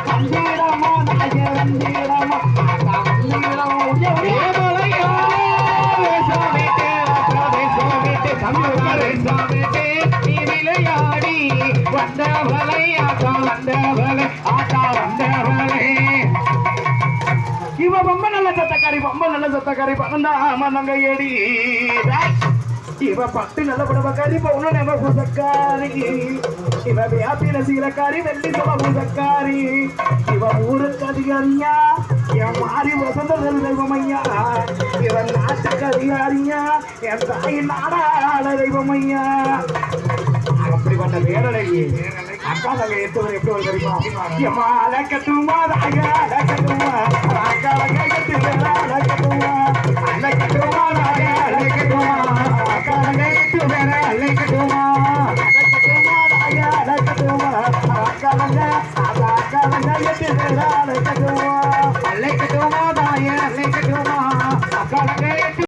வந்திடமா நாய வந்திடமா விளையாடி வந்தவளை ஆட்டா வந்தவளை ஆட்டா வந்தவளே இவ ரொம்ப நல்ல சத்தக்காரி பணந்தாம நங்க ஏடி இவ பட்டு நல்ல புடவக்காரி பவுன நெவ பூசக்காரி இவ வியாபில சீலக்காரி வெள்ளி சம பூசக்காரி இவ ஊருக்கு அதிகாரியா என் மாறி வசந்த தெய்வமையா இவன் நாட்டுக்கு அதிகாரியா என் தாய் நாடாள தெய்வமையா அப்படிப்பட்ட வேரலையே அக்கா நாங்க எத்தவரை எப்படி ஒரு தெரியுமா எம்மா அலக்கட்டுமா அலக்கட்டுமா அக்கா கட்டு அலக்கட்டுமா அலக்கட்டுமா அலக்கட்டுமா அக்கா எட்டு வேற அலக்கட்டுமா